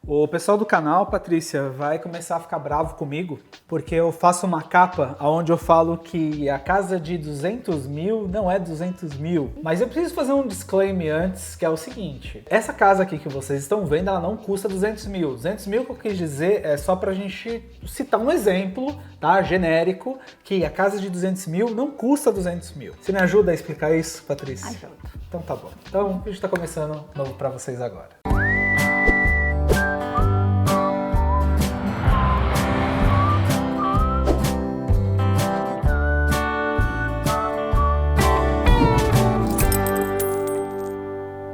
O pessoal do canal, Patrícia, vai começar a ficar bravo comigo, porque eu faço uma capa onde eu falo que a casa de 200 mil não é 200 mil. Mas eu preciso fazer um disclaimer antes, que é o seguinte. Essa casa aqui que vocês estão vendo, ela não custa 200 mil. 200 mil que eu quis dizer é só pra gente citar um exemplo, tá? Genérico, que a casa de 200 mil não custa 200 mil. Você me ajuda a explicar isso, Patrícia? Ajudo. Então tá bom. Então a gente tá começando novo pra vocês agora.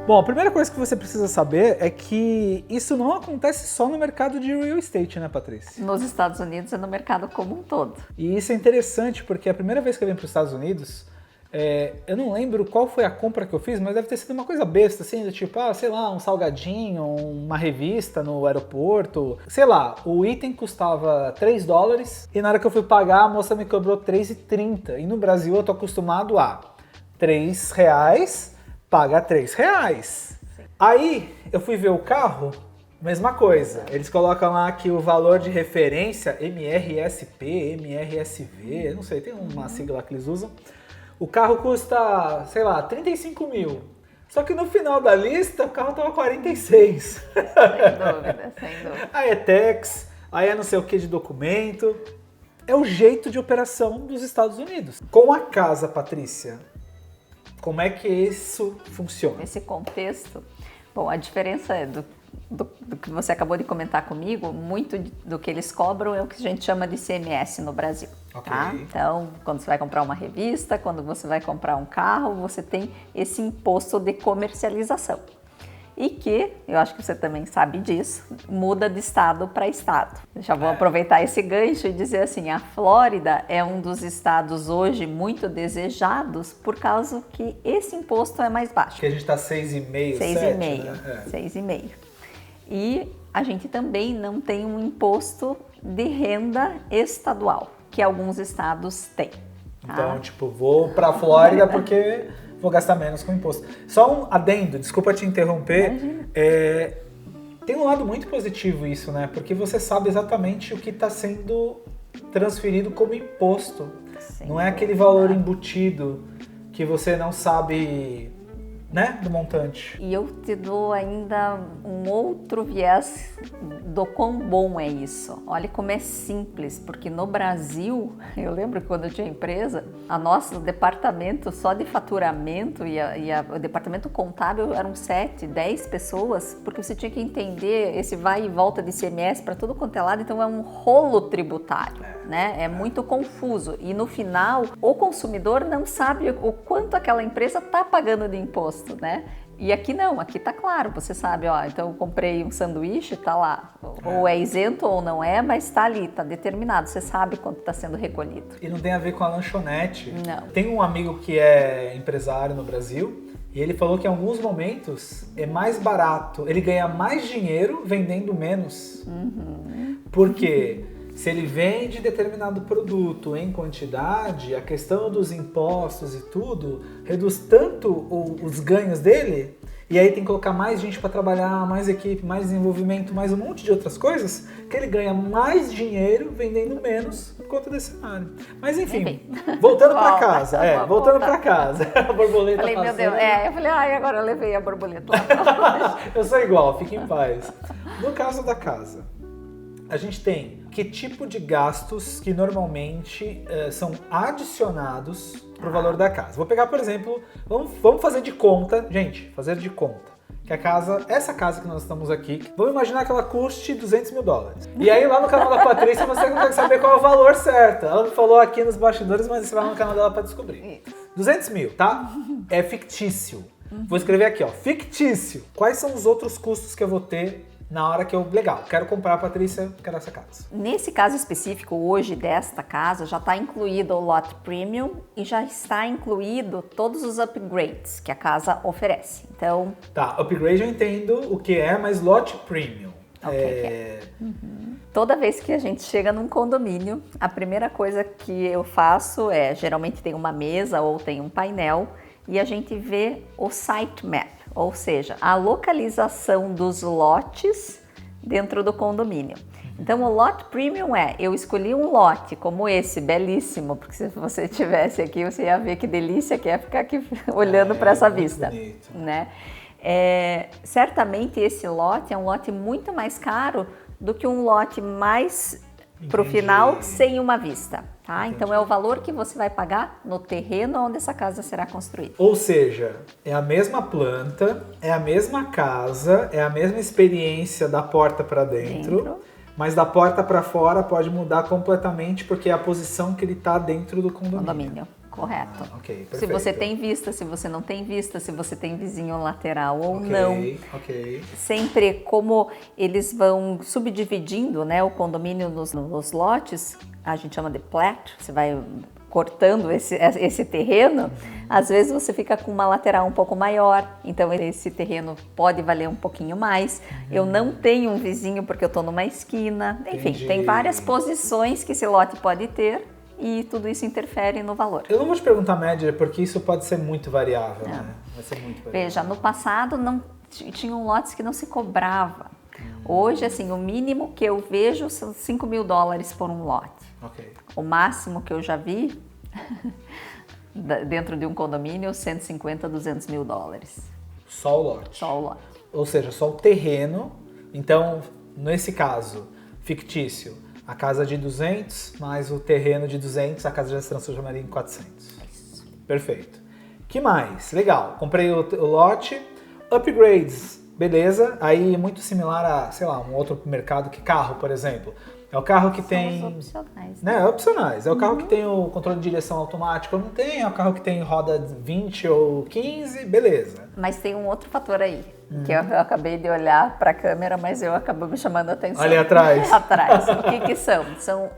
Bom, a primeira coisa que você precisa saber é que isso não acontece só no mercado de real estate, né, Patrícia? Nos Estados Unidos é no mercado como um todo. E isso é interessante porque a primeira vez que eu vim para os Estados Unidos, eu não lembro qual foi a compra que eu fiz, mas deve ter sido uma coisa besta, assim, do tipo, sei lá, um salgadinho, uma revista no aeroporto. Sei lá, o item custava $3 e na hora que eu fui pagar, a moça me cobrou R$3,30. E no Brasil eu tô acostumado a R$3, paga R$3. Sim. Aí eu fui ver o carro, mesma coisa. Eles colocam lá que o valor de referência, MRSP, MRSV, eu não sei, tem uma sigla que eles usam. O carro custa, sei lá, 35 mil. Só que no final da lista, o carro tava 46. Sem dúvida, sem dúvida. Aí é tax, aí é não sei o que de documento. É o jeito de operação dos Estados Unidos. Com a casa, Patrícia, como é que isso funciona? Nesse contexto, bom, a diferença é do que você acabou de comentar comigo, muito do que eles cobram é o que a gente chama de ICMS no Brasil. Okay. Tá? Então, quando você vai comprar uma revista, quando você vai comprar um carro, você tem esse imposto de comercialização. E que, eu acho que você também sabe disso, muda de estado para estado. Já vou aproveitar esse gancho e dizer assim, a Flórida é um dos estados hoje muito desejados por causa que esse imposto é mais baixo. Que a gente está 6,5%, 6,5%, né? 6,5%. E a gente também não tem um imposto de renda estadual, que alguns estados têm. Tá? Então, tipo, vou para a Flórida porque vou gastar menos com imposto. Só um adendo, desculpa te interromper. Tem um lado muito positivo isso, né? Porque você sabe exatamente o que está sendo transferido como imposto. Sim, não é aquele valor embutido que você não sabe, né, do montante. E eu te dou ainda um outro viés do quão bom é isso. Olha como é simples, porque no Brasil, eu lembro que quando eu tinha empresa, a nosso departamento só de faturamento o departamento contábil eram 7, 10 pessoas, porque você tinha que entender esse vai e volta de ICMS para tudo quanto é lado, então é um rolo tributário, né? É muito confuso e no final o consumidor não sabe o quanto aquela empresa está pagando de imposto, né? E aqui não, aqui tá claro, você sabe, então eu comprei um sanduíche, tá lá, ou é isento ou não é, mas tá ali, tá determinado, você sabe quanto tá sendo recolhido. E não tem a ver com a lanchonete. Não. Tem um amigo que é empresário no Brasil e ele falou que em alguns momentos é mais barato, ele ganha mais dinheiro vendendo menos. Por quê? Se ele vende determinado produto em quantidade, a questão dos impostos e tudo reduz tanto os ganhos dele, e aí tem que colocar mais gente para trabalhar, mais equipe, mais desenvolvimento, mais um monte de outras coisas, que ele ganha mais dinheiro vendendo menos por conta desse cenário. Mas enfim, voltando para casa. Voltando para casa. A borboleta falei, passando. meu Deus, eu falei, agora eu levei a borboleta lá pra baixo. Eu sou igual, fique em paz. No caso da casa, a gente tem que tipo de gastos que normalmente são adicionados para o valor da casa. Vou pegar, por exemplo, vamos fazer de conta, gente, fazer de conta, que essa casa que nós estamos aqui, vamos imaginar que ela custe $200 mil. E aí lá no canal da Patrícia você consegue saber qual é o valor certo. Ela me falou aqui nos bastidores, mas você vai no canal dela para descobrir. 200 mil, tá? É fictício. Vou escrever aqui, ó, fictício. Quais são os outros custos que eu vou ter na hora que legal, quero comprar, Patrícia, quero essa casa. Nesse caso específico, hoje, desta casa, já está incluído o lot premium e já está incluído todos os upgrades que a casa oferece. Então... Tá, upgrade eu entendo o que é, mas lot premium. Toda vez que a gente chega num condomínio, a primeira coisa que eu faço geralmente tem uma mesa ou tem um painel e a gente vê o site map, ou seja, a localização dos lotes dentro do condomínio. Então, o lot premium eu escolhi um lote como esse, belíssimo, porque se você tivesse aqui, você ia ver que delícia que é ficar aqui olhando para essa vista, bonito. né? Certamente esse lote é um lote muito mais caro do que um lote mais para o final sem uma vista, tá? Então é o valor que você vai pagar no terreno onde essa casa será construída. Ou seja, é a mesma planta, é a mesma casa, é a mesma experiência da porta para dentro, mas da porta para fora pode mudar completamente porque é a posição que ele está dentro do condomínio. Correto. Ok, perfeito. Se você tem vista, se você não tem vista, se você tem vizinho lateral ou não. Sempre como eles vão subdividindo, né, o condomínio nos lotes, a gente chama de plat, você vai cortando esse terreno, às vezes você fica com uma lateral um pouco maior, então esse terreno pode valer um pouquinho mais. Eu não tenho um vizinho porque eu estou numa esquina. Enfim, tem várias posições que esse lote pode ter. E tudo isso interfere no valor. Eu não vou te perguntar a média, porque isso pode ser muito variável, né? Vai ser muito variável. Veja, no passado não tinham lotes que não se cobrava. Hoje, assim, o mínimo que eu vejo são $5.000 por um lote. O máximo que eu já vi dentro de um condomínio, 150, $200.000. Só o lote? Só o lote. Ou seja, só o terreno. Então, nesse caso, fictício, a casa de 200, mais o terreno de 200, a casa já se transformaria em 400. Isso. Perfeito. Que mais? Legal. Comprei o lote. Upgrades, beleza. Aí muito similar a, sei lá, um outro mercado que carro, por exemplo. É o carro que tem... opcionais. Né? Opcionais. É o carro que tem o controle de direção automático ou não tem. É o carro que tem roda 20 ou 15, beleza. Mas tem um outro fator aí, que eu acabei de olhar para a câmera, mas eu acabou me chamando a atenção. Ali atrás. Atrás. O que são? São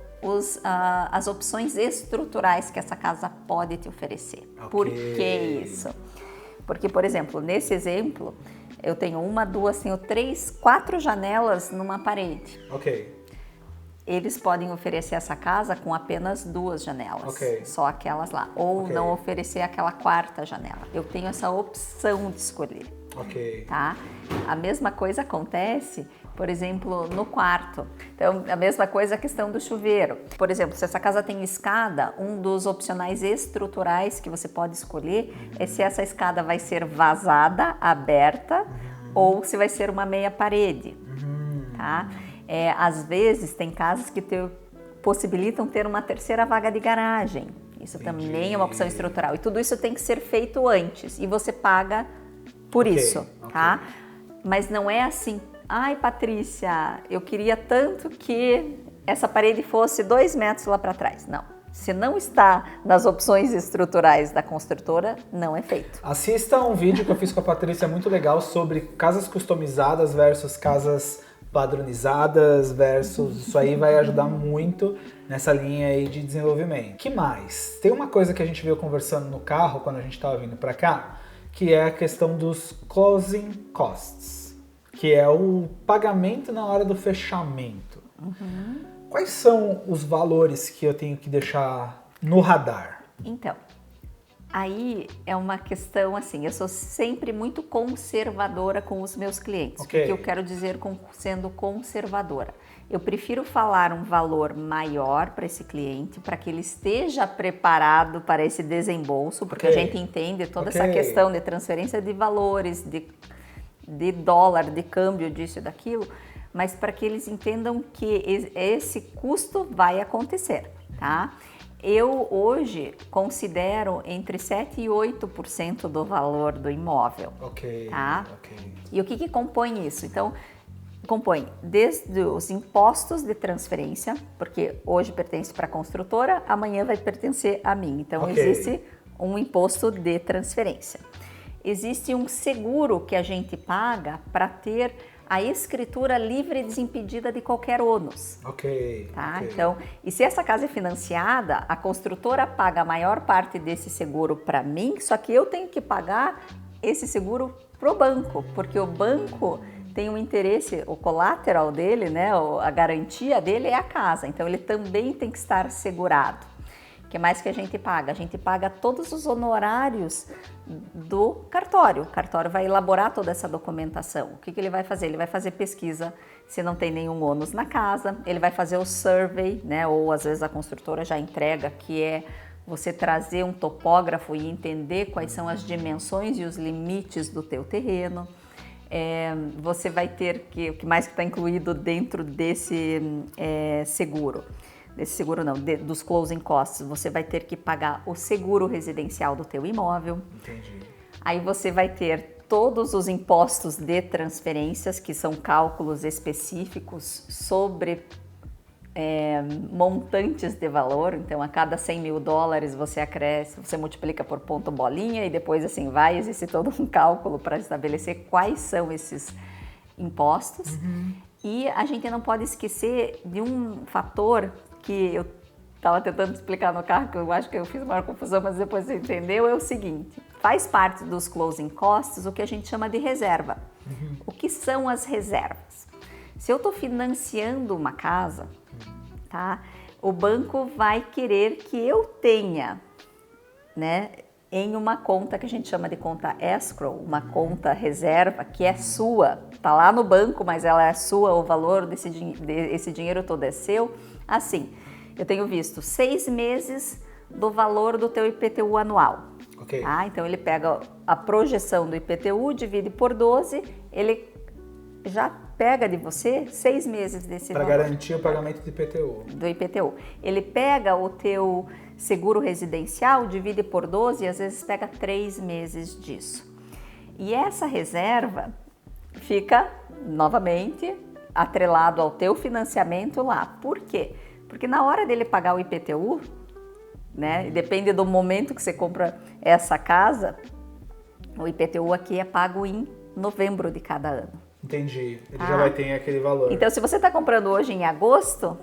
as opções estruturais que essa casa pode te oferecer. Por que isso? Porque, por exemplo, nesse exemplo, eu tenho 1, 2, tenho 3, 4 janelas numa parede. Eles podem oferecer essa casa com apenas 2 janelas, só aquelas lá. Ou não oferecer aquela 4ª janela. Eu tenho essa opção de escolher. Tá? A mesma coisa acontece, por exemplo, no quarto. Então, a mesma coisa a questão do chuveiro. Por exemplo, se essa casa tem escada, um dos opcionais estruturais que você pode escolher é se essa escada vai ser vazada, aberta, ou se vai ser uma meia parede. Tá? Às vezes tem casas que possibilitam ter uma 3ª vaga de garagem. Isso também é uma opção estrutural. E tudo isso tem que ser feito antes. E você paga por isso, tá? Mas não é assim, ai Patrícia, eu queria tanto que essa parede fosse 2 metros lá para trás. Não. Se não está nas opções estruturais da construtora, não é feito. Assista um vídeo que eu fiz com a Patrícia muito legal sobre casas customizadas versus casas padronizadas versus... Isso aí vai ajudar muito nessa linha aí de desenvolvimento. Que mais? Tem uma coisa que a gente veio conversando no carro quando a gente estava vindo para cá, que é a questão dos closing costs, que é o pagamento na hora do fechamento. Quais são os valores que eu tenho que deixar no radar? Então, aí é uma questão assim, eu sou sempre muito conservadora com os meus clientes. O que eu quero dizer com sendo conservadora? Eu prefiro falar um valor maior para esse cliente, para que ele esteja preparado para esse desembolso, porque a gente entende toda essa questão de transferência de valores, de dólar, de câmbio, disso e daquilo, mas para que eles entendam que esse custo vai acontecer, tá? Eu hoje considero entre 7% e 8% do valor do imóvel, tá? E o que compõe isso? Então, compõe desde os impostos de transferência, porque hoje pertence para a construtora, amanhã vai pertencer a mim. Então, existe um imposto de transferência. Existe um seguro que a gente paga para ter a escritura livre e desimpedida de qualquer ônus. Tá? Então, e se essa casa é financiada, a construtora paga a maior parte desse seguro para mim, só que eu tenho que pagar esse seguro pro banco, porque o banco tem um interesse, o collateral dele, né, a garantia dele é a casa, então ele também tem que estar segurado. O que mais que a gente paga? A gente paga todos os honorários do cartório. O cartório vai elaborar toda essa documentação. O que ele vai fazer? Ele vai fazer pesquisa se não tem nenhum ônus na casa, ele vai fazer o survey, né? Ou às vezes a construtora já entrega, que é você trazer um topógrafo e entender quais são as dimensões e os limites do teu terreno. Você vai ter o que mais que está incluído dentro desse seguro. Desse seguro não, dos closing costs, você vai ter que pagar o seguro residencial do teu imóvel. Entendi. Aí você vai ter todos os impostos de transferências, que são cálculos específicos sobre montantes de valor. Então, a cada 100 mil dólares você acresce, você multiplica por ponto bolinha e depois assim vai, existe todo um cálculo para estabelecer quais são esses impostos. E a gente não pode esquecer de um fator que eu estava tentando explicar no carro, que eu acho que eu fiz uma confusão, mas depois você entendeu, é o seguinte: faz parte dos closing costs o que a gente chama de reserva. O que são as reservas? Se eu estou financiando uma casa, tá? O banco vai querer que eu tenha, né, em uma conta que a gente chama de conta escrow, uma conta reserva que é sua, tá lá no banco, mas ela é sua, o valor desse dinheiro todo é seu. Assim, eu tenho visto 6 meses do valor do teu IPTU anual. Ok. Tá? Então ele pega a projeção do IPTU, divide por 12, ele já pega de você 6 meses desse valor. Para garantir o pagamento do IPTU. Do IPTU. Ele pega o teu seguro residencial, divide por 12 e às vezes pega 3 meses disso. E essa reserva fica, novamente, atrelado ao teu financiamento lá. Por quê? Porque na hora dele pagar o IPTU, né, depende do momento que você compra essa casa, o IPTU aqui é pago em novembro de cada ano. Entendi. Ele já vai ter aquele valor. Então, se você está comprando hoje em agosto,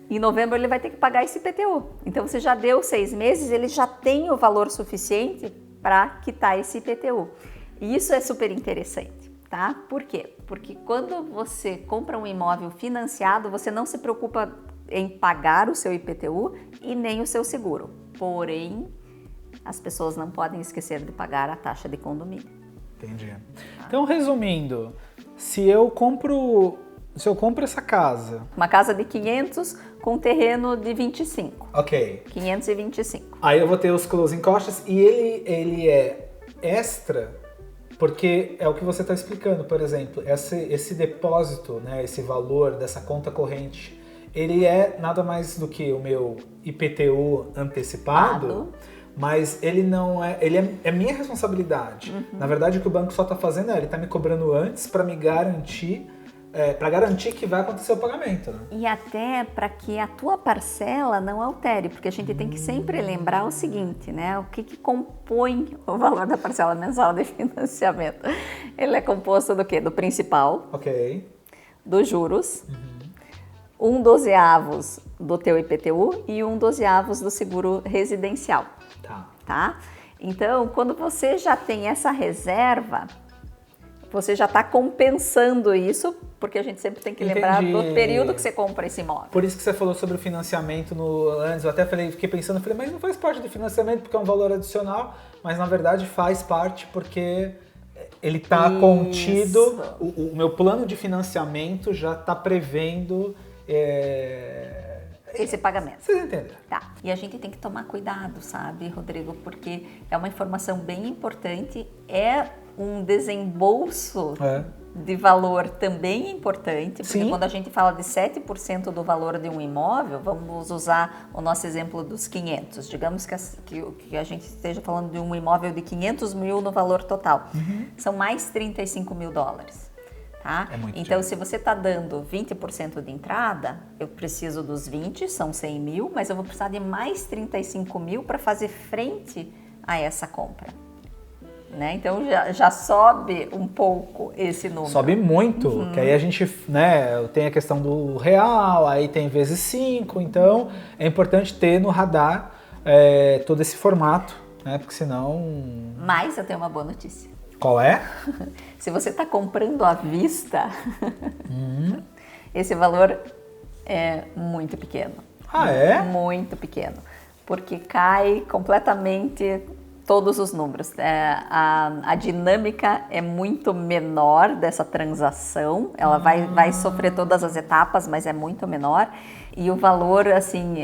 em novembro ele vai ter que pagar esse IPTU. Então, você já deu 6 meses, ele já tem o valor suficiente para quitar esse IPTU. E isso é super interessante, tá? Por quê? Porque quando você compra um imóvel financiado, você não se preocupa em pagar o seu IPTU e nem o seu seguro. Porém, as pessoas não podem esquecer de pagar a taxa de condomínio. Entendi. Então, resumindo, se eu compro essa casa... Uma casa de 500 com terreno de 25. Ok. 525. Aí eu vou ter os closing costs e ele é extra, porque é o que você está explicando, por exemplo, esse depósito, né, esse valor dessa conta corrente, ele é nada mais do que o meu IPTU antecipado, mas ele não é, é minha responsabilidade. Na verdade, o que o banco só está fazendo ele está me cobrando antes para me garantir, para garantir que vai acontecer o pagamento. Né? E até para que a tua parcela não altere, porque a gente tem que sempre lembrar o seguinte, né? O que compõe o valor da parcela mensal de financiamento? Ele é composto do quê? Do principal, dos juros, 1/12 do teu IPTU e 1/12 do seguro residencial. Tá? Então, quando você já tem essa reserva, você já está compensando isso, porque a gente sempre tem que lembrar do período que você compra esse imóvel. Por isso que você falou sobre o financiamento antes, eu até fiquei pensando, mas não faz parte do financiamento porque é um valor adicional, mas na verdade faz parte porque ele está contido, o meu plano de financiamento já está prevendo... esse pagamento. Vocês entenderam? Tá. E a gente tem que tomar cuidado, sabe, Rodrigo? Porque é uma informação bem importante, é um desembolso de valor também importante, porque quando a gente fala de 7% do valor de um imóvel, vamos usar o nosso exemplo dos 500. Digamos que a gente esteja falando de um imóvel de 500 mil no valor total. São mais 35 mil dólares. Tá? Então, se você está dando 20% de entrada, eu preciso dos 20, são 100 mil, mas eu vou precisar de mais 35 mil para fazer frente a essa compra. Né? Então, já sobe um pouco esse número. Sobe muito, que aí a gente tem a questão do real, aí tem vezes 5, então é importante ter no radar todo esse formato, né? Porque senão... Mas eu tenho uma boa notícia. Qual é? Se você está comprando à vista, esse valor é muito pequeno. Ah, é? Muito pequeno. porque cai completamente todos os números. A dinâmica é muito menor dessa transação, ela vai sofrer todas as etapas, mas é muito menor. E o valor, assim,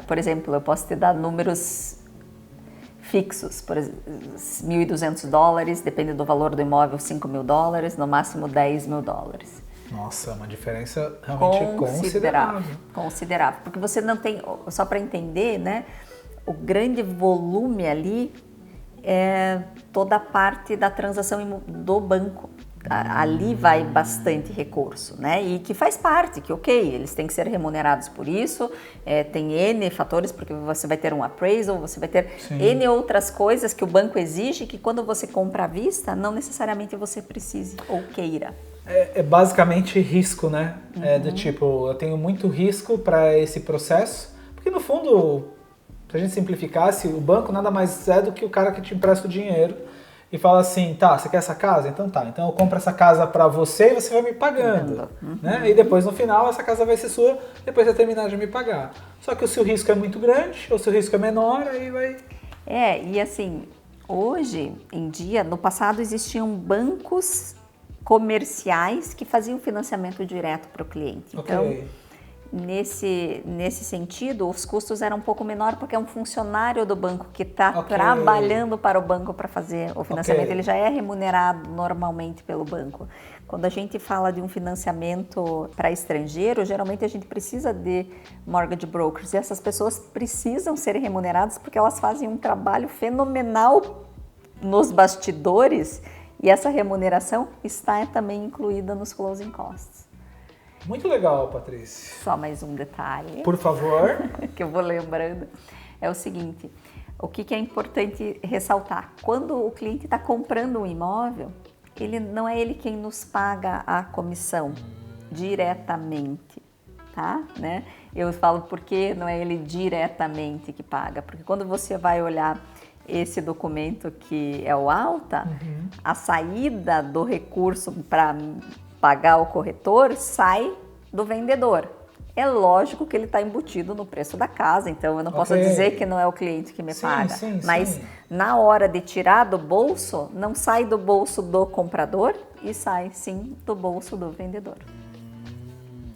por exemplo, eu posso te dar números fixos, por exemplo, $1.200, depende do valor do imóvel, $5.000, no máximo $10.000. Nossa, uma diferença realmente considerável. Considerável, porque você não tem, só para entender, né? O grande volume ali é toda a parte da transação do banco. Ali vai bastante recurso, né? E que faz parte, que ok, eles têm que ser remunerados por isso, tem N fatores, porque você vai ter um appraisal, você vai ter N outras coisas que o banco exige, que quando você compra à vista, não necessariamente você precise ou queira. É basicamente risco, né? É do tipo, eu tenho muito risco para esse processo, porque no fundo, se a gente simplificasse, o banco nada mais é do que o cara que te empresta o dinheiro e fala assim, tá, você quer essa casa? Então tá, então eu compro essa casa para você e você vai me pagando, né? E depois no final essa casa vai ser sua, depois você terminar de me pagar. Só que o seu risco é muito grande, ou o seu risco é menor, aí vai... E assim, hoje em dia, no passado existiam bancos comerciais que faziam financiamento direto para o cliente. Então, nesse sentido, os custos eram um pouco menor porque é um funcionário do banco que está trabalhando para o banco para fazer o financiamento. Ele já é remunerado normalmente pelo banco. Quando a gente fala de um financiamento para estrangeiro, geralmente a gente precisa de mortgage brokers. E essas pessoas precisam ser remuneradas porque elas fazem um trabalho fenomenal nos bastidores. E essa remuneração está também incluída nos closing costs. Muito legal, Patrícia. Só mais um detalhe. Por favor. Que eu vou lembrando. É o seguinte, o que é importante ressaltar? Quando o cliente está comprando um imóvel, não é ele quem nos paga a comissão diretamente, tá? Né? Eu falo porque não é ele diretamente que paga, porque quando você vai olhar esse documento que é o alta, a saída do recurso para pagar o corretor sai do vendedor. É lógico que ele está embutido no preço da casa, então eu não posso dizer que não é o cliente que me paga. Mas na hora de tirar do bolso, não sai do bolso do comprador e sai sim do bolso do vendedor.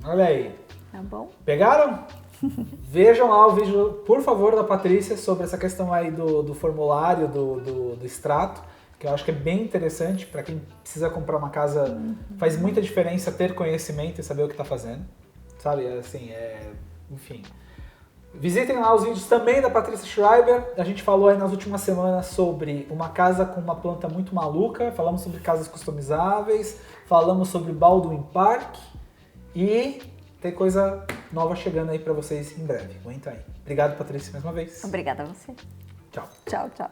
Olha aí. Tá bom? Pegaram? Vejam lá o vídeo, por favor, da Patrícia sobre essa questão aí do formulário, do extrato, que eu acho que é bem interessante para quem precisa comprar uma casa. Faz muita diferença ter conhecimento e saber o que está fazendo, sabe? Assim, enfim. Visitem lá os vídeos também da Patrícia Schreiber. A gente falou aí nas últimas semanas sobre uma casa com uma planta muito maluca, falamos sobre casas customizáveis, falamos sobre Baldwin Park e tem coisa nova chegando aí pra vocês em breve. Aguenta aí. Obrigado, Patrícia, mais uma vez. Obrigada a você. Tchau. Tchau, tchau.